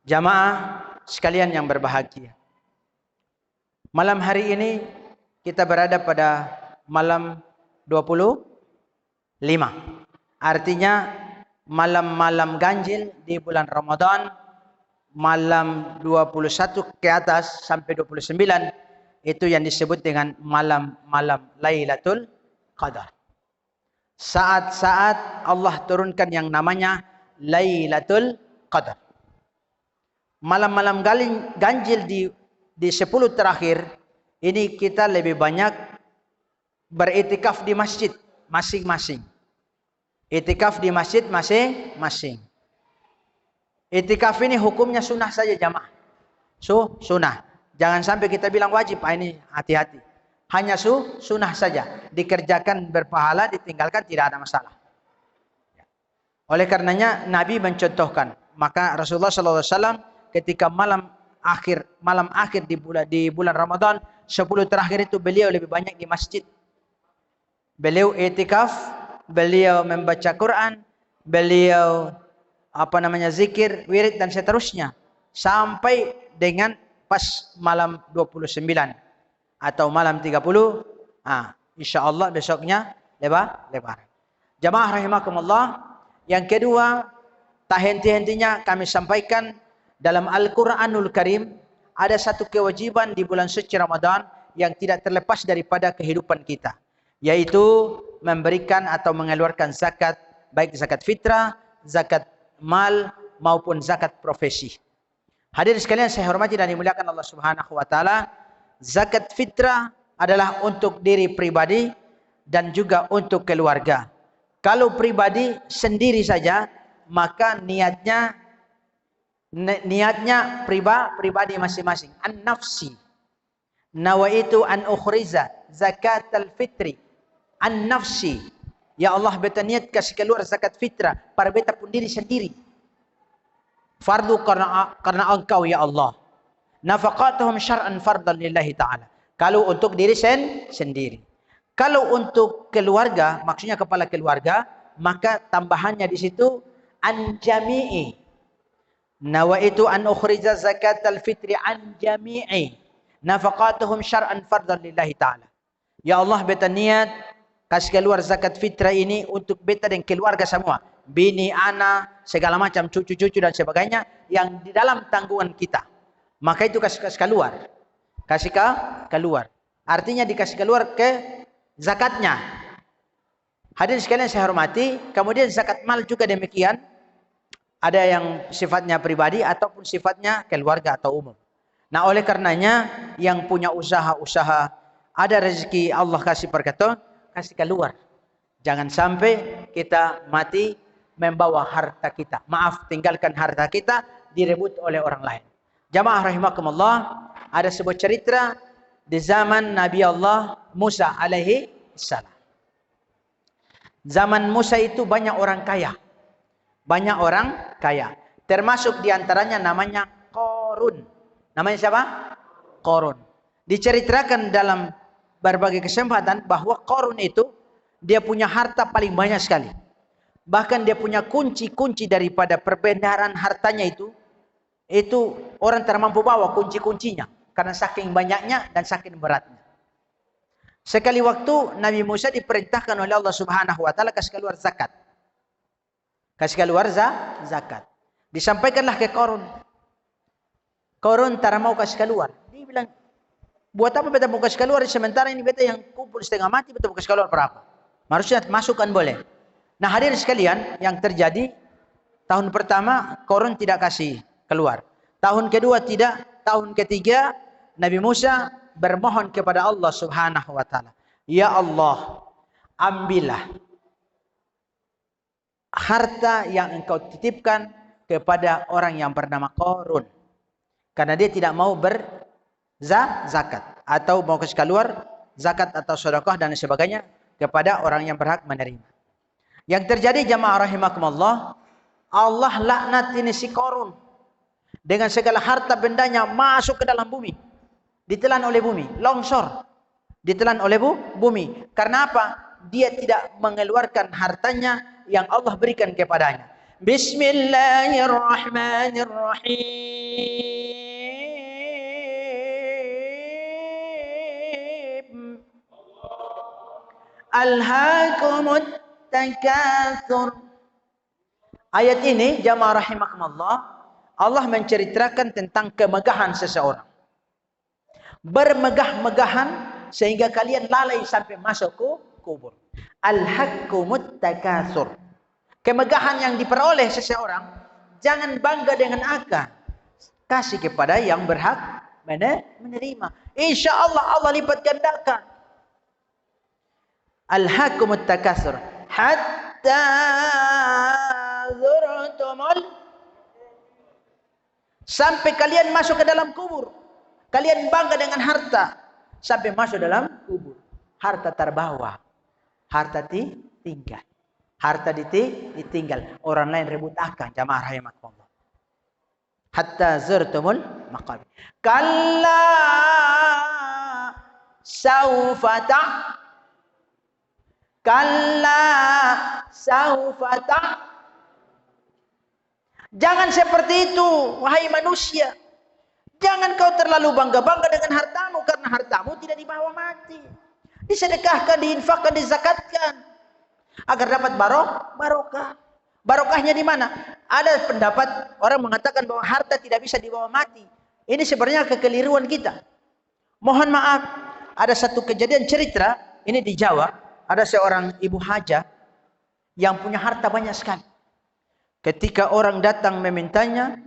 Jamaah sekalian yang berbahagia. Malam hari ini kita berada pada malam 25. Artinya malam-malam ganjil di bulan Ramadan, malam 21 ke atas sampai 29, itu yang disebut dengan malam-malam Lailatul Qadar. Saat-saat Allah turunkan yang namanya Lailatul Qadar. Malam-malam ganjil di 10 terakhir ini kita lebih banyak beritikaf di masjid masing-masing. Itikaf di masjid masing-masing. Itikaf ini hukumnya sunnah saja jamaah. Sunnah. Jangan sampai kita bilang wajib. Ini hati-hati. Hanya sunnah saja. Dikerjakan berpahala, ditinggalkan tidak ada masalah. Oleh karenanya Nabi mencontohkan. Maka Rasulullah SAW ketika malam akhir di bulan Ramadan 10 terakhir itu beliau lebih banyak di masjid. Beliau itikaf, beliau membaca Quran, beliau zikir, wirid dan seterusnya sampai dengan pas malam 29 atau malam 30. Insyaallah besoknya lebaran. Jamaah rahimakumullah, yang kedua, tak henti-hentinya kami sampaikan dalam Al-Quranul Karim ada satu kewajiban di bulan suci Ramadan yang tidak terlepas daripada kehidupan kita, yaitu memberikan atau mengeluarkan zakat, baik zakat fitrah, zakat mal maupun zakat profesi. Hadirin sekalian saya hormati dan dimuliakan Allah Subhanahu wa taala, zakat fitrah adalah untuk diri pribadi dan juga untuk keluarga. Kalau pribadi sendiri saja, maka niatnya pribadi masing-masing. An-nafsi. Nawaitu an ukhriza zakat al-fitri. An-nafsi. Ya Allah, beta niat kasih keluar zakat fitrah pada beta pun diri sendiri. Fardu karena engkau ya Allah. Nafaqatuhum syar'an fardan lillahi ta'ala. Kalau untuk diri sendiri. Kalau untuk keluarga, maksudnya kepala keluarga, maka tambahannya di situ an jami'i. Nawaitu an ukhrija zakat al-fitri an jami'i nafaqatuhum syar'an fardan lillahi ta'ala. Ya Allah, beta niat kasih keluar zakat fitrah ini untuk beta dan keluarga semua. Bini, anak, segala macam, cucu-cucu dan sebagainya yang di dalam tanggungan kita. Maka itu kasih keluar. Kasih keluar. Artinya dikasih keluar ke zakatnya. Hadirin sekalian saya hormati, kemudian zakat mal juga demikian. Ada yang sifatnya pribadi ataupun sifatnya keluarga atau umum. Nah, oleh karenanya yang punya usaha-usaha, ada rezeki Allah kasih berkata, kasih keluar. Jangan sampai kita mati membawa harta kita. Maaf, tinggalkan harta kita direbut oleh orang lain. Jamaah rahimakumullah, ada sebuah cerita di zaman Nabi Allah Musa alaihi salam. Zaman Musa itu banyak orang kaya. Banyak orang kaya. Termasuk diantaranya namanya Qarun. Namanya siapa? Qarun. Diceritakan dalam berbagai kesempatan bahwa Qarun itu dia punya harta paling banyak sekali. Bahkan dia punya kunci-kunci daripada perbendaharaan hartanya itu orang termampu bawa kunci-kuncinya. Karena saking banyaknya dan saking beratnya. Sekali waktu Nabi Musa diperintahkan oleh Allah Subhanahu wa taala kasih keluar zakat. Kasih keluar zakat. Disampaikanlah ke Qarun. Qarun tak mau kasih keluar. Dia bilang, buat apa beta mau kasih keluar sementara ini beta yang kumpul setengah mati, beta mau kasih keluar berapa? Harusnya masukkan boleh. Nah, hadirin sekalian, yang terjadi tahun pertama Qarun tidak kasih keluar. Tahun kedua tidak, tahun ketiga Nabi Musa bermohon kepada Allah Subhanahu wa taala, "Ya Allah, ambillah harta yang engkau titipkan kepada orang yang bernama Qarun." Karena dia tidak mau berzakat atau mau kasih keluar zakat atau sedekah dan sebagainya kepada orang yang berhak menerima. Yang terjadi jamaah rahimakumullah, Allah laknat ini si Qarun dengan segala harta bendanya masuk ke dalam bumi. Ditelan oleh bumi, longsor. Ditelan oleh bumi. Karena apa? Dia tidak mengeluarkan hartanya yang Allah berikan kepadanya. Bismillahirrahmanirrahim. Alhaakumut takatsur. Ayat ini jamaah rahimakumullah, Allah menceritakan tentang kemegahan seseorang. Bermegah-megahan sehingga kalian lalai sampai masuk ke kubur. Alhaakumut takatsur. Kemegahan yang diperoleh seseorang, jangan bangga dengan angka. Kasih kepada yang berhak menerima. Insya Allah Allah lipat gandakan. Alhaakumut takatsur hatta zurtumul, sampai kalian masuk ke dalam kubur. Kalian bangga dengan harta sampai masuk dalam kubur. Harta terbawa, harta ditinggal. Harta ditinggal, orang lain rebut akan. Jamaah rahimakumullah. Hatta zurtumul maqabir. Kalla saufa kalla saufa Jangan seperti itu, wahai manusia. Jangan kau terlalu bangga-bangga dengan hartamu, karena hartamu tidak dibawa mati. Disedekahkan, diinfakkan, dizakatkan agar dapat barokah. Barokahnya di mana? Ada pendapat orang mengatakan bahwa harta tidak bisa dibawa mati. Ini sebenarnya kekeliruan kita. Mohon maaf, ada satu kejadian cerita ini di Jawa, ada seorang ibu haja yang punya harta banyak sekali. Ketika orang datang memintanya,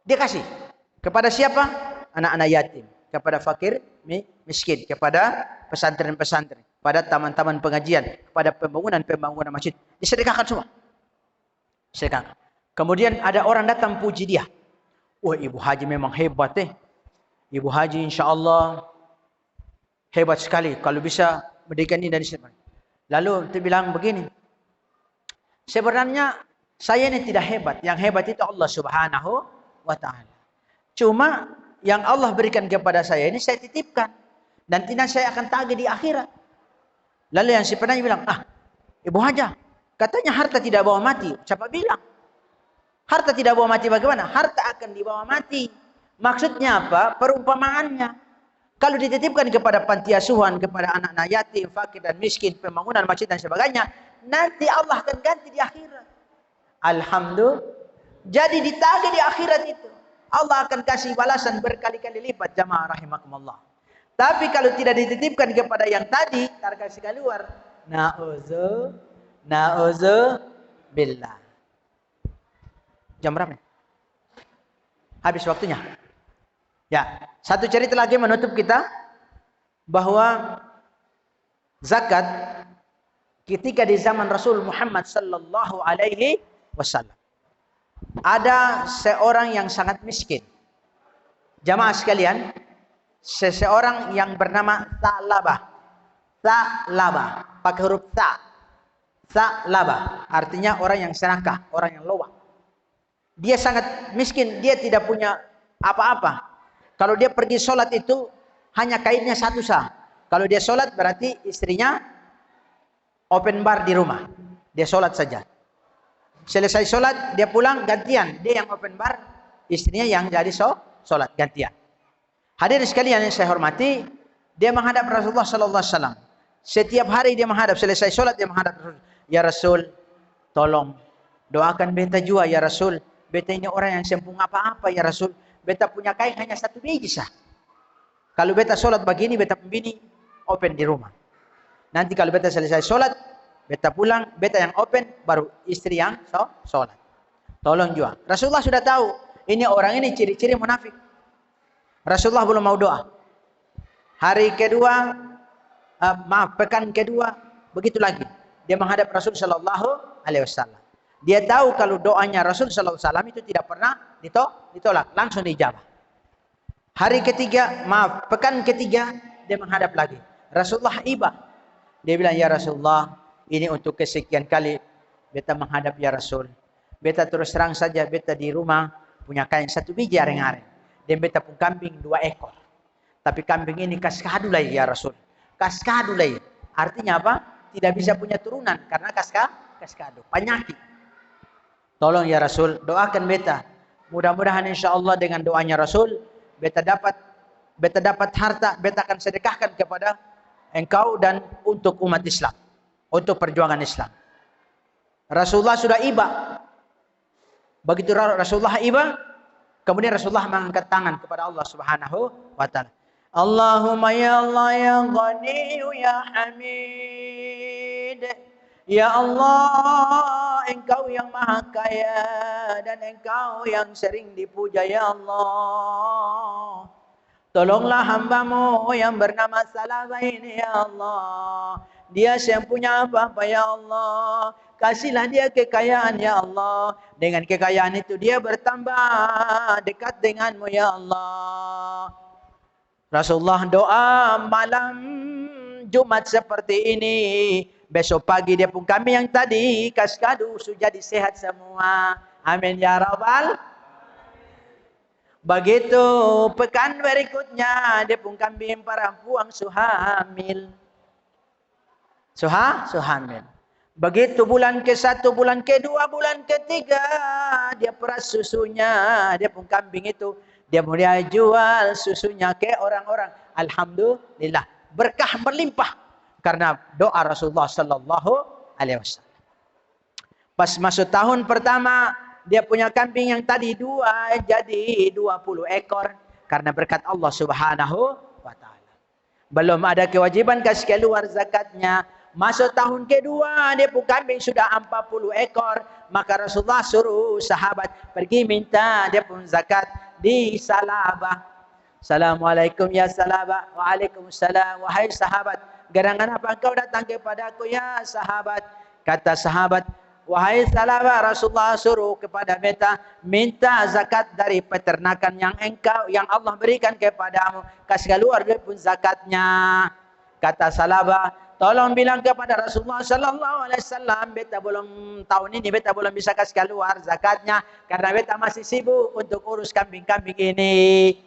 dia kasih. Kepada siapa? Anak-anak yatim. Kepada fakir, miskin. Kepada pesantren-pesantren. Pada taman-taman pengajian. Kepada pembangunan masjid. Disedekahkan semua. Sedekahkan. Kemudian ada orang datang puji dia. Wah, ibu haji memang hebat Ibu haji insya Allah hebat sekali. Kalau bisa mendirikan ini dan ini. Lalu dia bilang begini. Sebenarnya saya ini tidak hebat. Yang hebat itu Allah Subhanahu wa ta'ala. Cuma yang Allah berikan kepada saya ini saya titipkan. Dan tidak saya akan tagih di akhirat. Lalu yang si penanya bilang, ibu haja, katanya harta tidak bawa mati. Siapa bilang? Harta tidak bawa mati bagaimana? Harta akan dibawa mati. Maksudnya apa? Perumpamaannya. Kalau dititipkan kepada panti asuhan, kepada anak-anak yatim, fakir dan miskin, pembangunan masjid dan sebagainya, nanti Allah akan ganti di akhirat. Alhamdulillah. Jadi ditagih di akhirat itu. Allah akan kasih balasan berkali-kali lipat, jamaah rahimakumullah. Tapi kalau tidak dititipkan kepada yang tadi, kasih keluar. Na'udzubillah. Jam berapa? Habis waktunya. Ya, satu cerita lagi menutup kita bahwa zakat ketika di zaman Rasul Muhammad sallallahu alaihi wasallam ada seorang yang sangat miskin. Jamaah sekalian, seseorang yang bernama Tha'labah. Tha'labah, pakai huruf ta. Tha'labah artinya orang yang serakah, orang yang loak. Dia sangat miskin, dia tidak punya apa-apa. Kalau dia pergi sholat itu hanya kainnya satu sah. Kalau dia sholat berarti istrinya open bar di rumah. Dia sholat saja. Selesai sholat dia pulang gantian. Dia yang open bar, istrinya yang jadi sholat gantian. Hadirin sekalian yang saya hormati, dia menghadap Rasulullah sallallahu alaihi wasallam. Setiap hari dia menghadap, selesai sholat dia menghadap Rasul. Ya Rasul, tolong doakan beta juga ya Rasul. Beta ini orang yang sempung apa-apa ya Rasul. Beta punya kain hanya satu biji sah. Kalau beta sholat begini, beta pembini open di rumah. Nanti kalau beta selesai sholat, beta pulang, beta yang open, baru istri yang sholat. Tolong juga. Rasulullah sudah tahu, ini orang ini ciri-ciri munafik. Rasulullah belum mau doa. Hari kedua, pekan kedua, begitu lagi. Dia menghadap Rasul Sallallahu Alaihi Wasallam. Dia tahu kalau doanya Rasul Sallallahu Alaihi Wasallam itu tidak pernah ditolak, langsung dijawab. Hari ketiga, pekan ketiga, dia menghadap lagi. Rasulullah iba. Dia bilang, ya Rasulullah, ini untuk kesekian kali beta menghadap ya Rasul. Beta terus terang saja, beta di rumah punya kain satu biji areng-areng. Dan beta pun kambing 2 ekor. Tapi kambing ini kaskadulai ya Rasul. Kaskadulai. Artinya apa? Tidak bisa punya turunan karena kaskado. Penyakit. Tolong ya Rasul, doakan beta. Mudah-mudahan insya-Allah dengan doanya Rasul, beta dapat harta, beta akan sedekahkan kepada engkau dan untuk umat Islam, untuk perjuangan Islam. Rasulullah sudah iba. Begitu Rasulullah iba, kemudian Rasulullah mengangkat tangan kepada Allah Subhanahu wa taala. Allahumma ya Allah ya Ghani ya Hamid. Ya Allah, engkau yang maha kaya dan engkau yang sering dipuja ya Allah. Tolonglah hambamu yang bernama Salabah ini ya Allah. Dia yang punya apa-apa ya Allah. Kasihlah dia kekayaan ya Allah. Dengan kekayaan itu dia bertambah dekat denganmu ya Allah. Rasulullah doa malam Jumat seperti ini. Besok pagi dia pun kami yang tadi kaskadu sudah sehat semua. Amin ya Rabbal. Begitu pekan berikutnya dia pun kambing perempuan suhamil. Suhamil. Begitu bulan ke-1, bulan ke-2, bulan ke-3 dia peras susunya. Dia pun kambing itu dia mulai jual susunya ke orang-orang. Alhamdulillah berkah berlimpah karena doa Rasulullah sallallahu alaihi wasallam. Pas masuk tahun pertama dia punya kambing yang tadi 2 jadi 20 ekor karena berkat Allah Subhanahu wa taala. Belum ada kewajiban kasih keluar zakatnya. Masuk tahun kedua dia pun kambing sudah 40 ekor, maka Rasulullah suruh sahabat pergi minta dia pun zakat di Salabah. Assalamualaikum ya Salabah. Waalaikumsalam. Wahai sahabat, gerangan apa engkau datang kepada aku ya sahabat? Kata sahabat, wahai Salabah, Rasulullah suruh kepada beta minta zakat dari peternakan yang Allah berikan kepadamu. Kasih keluar dia pun zakatnya. Kata Salabah, tolong bilang kepada Rasulullah sallallahu alaihi wasallam beta belum tahun ini beta belum bisa kasih keluar zakatnya karena beta masih sibuk untuk urus kambing-kambing ini.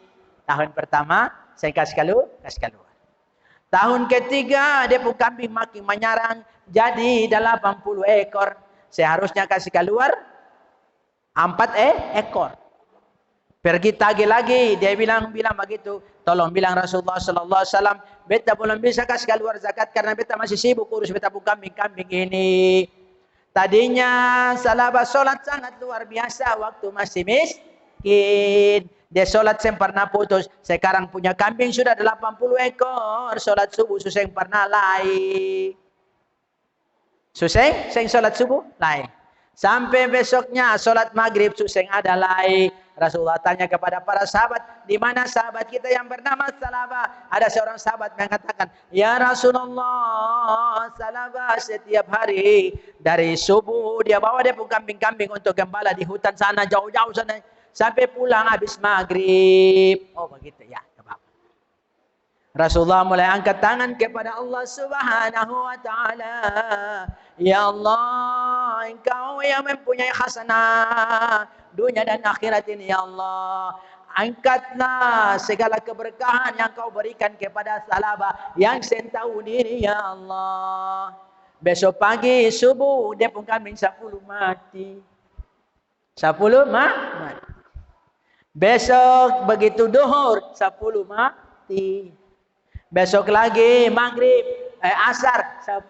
Tahun pertama saya kasih keluar. Tahun ketiga dia pun kambing makin menyarang jadi 80 ekor. Seharusnya kasih keluar 4 ekor. Pergi tagih lagi, dia bilang begitu. Tolong bilang Rasulullah sallallahu alaihi wasallam, beta belum bisa kasih keluar zakat karena beta masih sibuk urus beta pun kambing-kambing ini. Tadinya Salabah solat sangat luar biasa waktu masih miskin. Dia solat yang pernah putus. Sekarang punya kambing sudah 80 ekor. Solat subuh susah yang pernah lain. Susah solat subuh lain. Sampai besoknya solat maghrib susah ada lain. Rasulullah tanya kepada para sahabat, di mana sahabat kita yang bernama Salabah? Ada seorang sahabat mengatakan, ya Rasulullah, Salabah setiap hari dari subuh dia bawa dia pun kambing-kambing untuk gembala di hutan sana jauh-jauh sana sampai pulang habis maghrib. Oh begitu ya. Rasulullah mulai angkat tangan kepada Allah Subhanahu wa taala. Ya Allah, engkau yang mempunyai hasanah dunia dan akhirat ini ya Allah. Angkatlah segala keberkahan yang kau berikan kepada Salabah yang sentau diri ya Allah. Besok pagi subuh dia pun kambing 10 mati. 10 mati. Besok begitu duhur 10 mati. Besok lagi maghrib, asar 10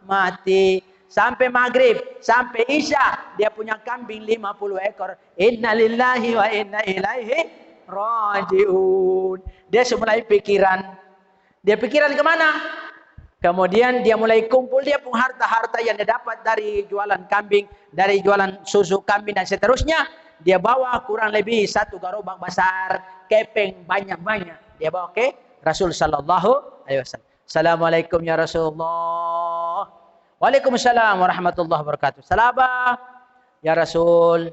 mati. Sampai maghrib, sampai isya dia punya kambing 50 ekor. Inna lillahi wa inna ilaihi rajiun. Dia mulai pikiran. Dia pikiran kemana? Kemudian dia mulai kumpul dia pun harta-harta yang dia dapat dari jualan kambing, dari jualan susu kambing dan seterusnya. Dia bawa kurang lebih 1 gerobak besar, keping banyak-banyak. Dia bawa ke Rasul sallallahu alaihi wasallam. Assalamualaikum ya Rasulullah. Waalaikumsalam warahmatullahi wabarakatuh. Salabah ya Rasul.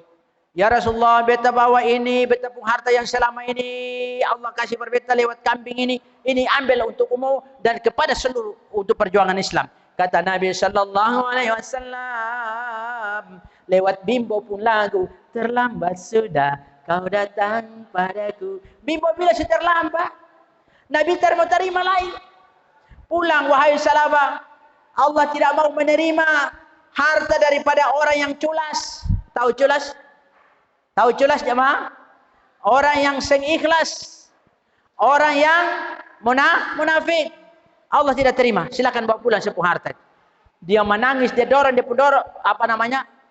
Ya Rasulullah, beta bawa ini, beta pun harta yang selama ini Allah kasih berbeta lewat kambing ini ambil untuk umum dan kepada seluruh untuk perjuangan Islam. Kata Nabi sallallahu alaihi wasallam lewat bimbo pun lagu, terlambat sudah kau datang padaku. Bimbo bila sudah terlambat, Nabi mau terima lain. Pulang wahai Salabah. Allah tidak mau menerima harta daripada orang yang culas. Tahu culas? Tahu culas jemaah? Orang yang seng ikhlas, orang yang munafik, Allah tidak terima. Silakan bawa pulang sepuh harta. Dia menangis, dia dorong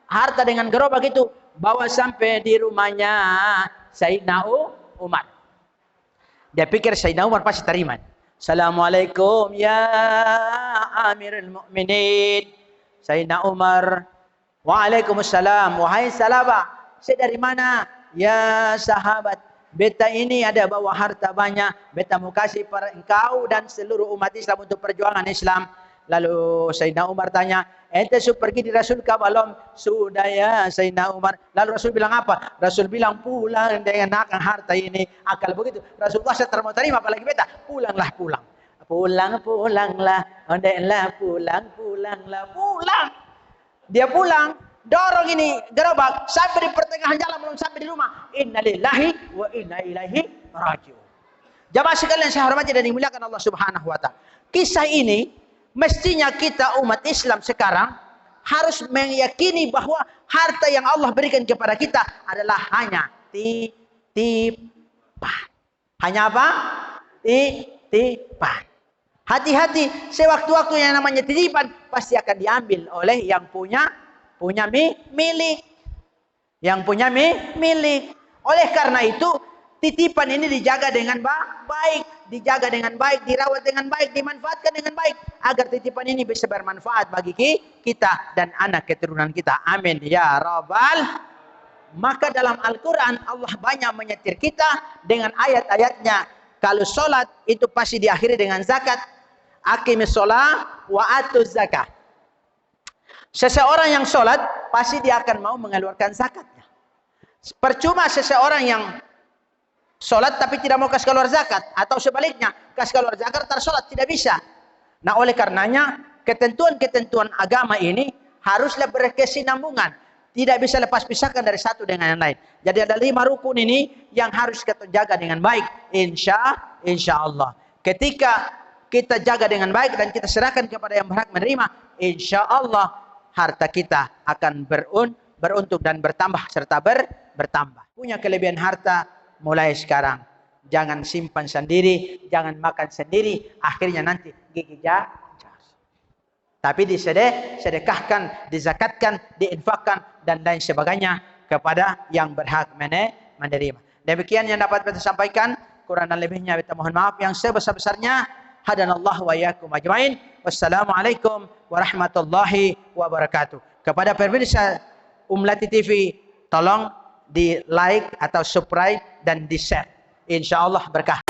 harta dengan gerobak itu, bawa sampai di rumahnya Sayyidina Umar. Dia pikir Sayyidina Umar pasti terima. Assalamualaikum ya Amirul Mukminin. Sayyidina Umar, waalaikumsalam. Wahai sahabat, saya dari mana? Ya sahabat, beta ini ada bawa harta banyak, beta mau kasih pada engkau dan seluruh umat Islam untuk perjuangan Islam. Lalu Sayyidina Umar tanya, ente sudah pergi di Rasul kah belum? Sudah ya Sayyidina Umar. Lalu Rasul bilang apa? Rasul bilang pulang dengan akan harta ini. Akal begitu. Rasulullah mau terima apalagi beta. Pulanglah pulang. Pulanglah. Ondeklah pulanglah. Pulang. Dia pulang. Dorong ini gerobak sampai di pertengahan jalan, belum sampai di rumah. Innalillahi wa inna ilaihi raji'un. Jamaah sekalian saya hormati dan dimuliakan Allah Subhanahu wa taala. Kisah ini mestinya kita umat Islam sekarang harus meyakini bahwa harta yang Allah berikan kepada kita adalah hanya titipan. Hanya apa? Titipan. Hati-hati, sewaktu-waktu yang namanya titipan pasti akan diambil oleh yang punya milik. Yang punya milik. Oleh karena itu, titipan ini dijaga dengan baik, dijaga dengan baik, dirawat dengan baik, dimanfaatkan dengan baik agar titipan ini bisa bermanfaat bagi kita dan anak keturunan kita. Amin ya rabbal. Maka dalam Al-Quran Allah banyak menyetir kita dengan ayat-ayatnya. Kalau sholat itu pasti diakhiri dengan zakat. Aqimis sholat wa atuz zakat. Seseorang yang sholat pasti dia akan mau mengeluarkan zakatnya. Percuma seseorang yang sholat tapi tidak mau kasih keluar zakat, atau sebaliknya kasih keluar zakat tak sholat, tidak bisa. Nah oleh karenanya ketentuan-ketentuan agama ini haruslah berkesinambungan, tidak bisa lepas pisahkan dari satu dengan yang lain. Jadi ada 5 rukun ini yang harus kita jaga dengan baik. Insya Allah ketika kita jaga dengan baik dan kita serahkan kepada yang berhak menerima, insya Allah harta kita akan beruntung dan bertambah serta bertambah. Punya kelebihan harta mulai sekarang. Jangan simpan sendiri, jangan makan sendiri, akhirnya nanti gigi jatuh. Tapi disedekahkan, dizakatkan, diinfakkan dan lain sebagainya kepada yang berhak menerima. Demikian yang dapat kita sampaikan. Kurang dan lebihnya kita mohon maaf yang sebesar-besarnya. Hadanallahu wa iyyakum ajmain. Wassalamualaikum warahmatullahi wabarakatuh. Kepada pemirsa Umlati TV, tolong di like atau subscribe dan di share. Insyaallah berkah.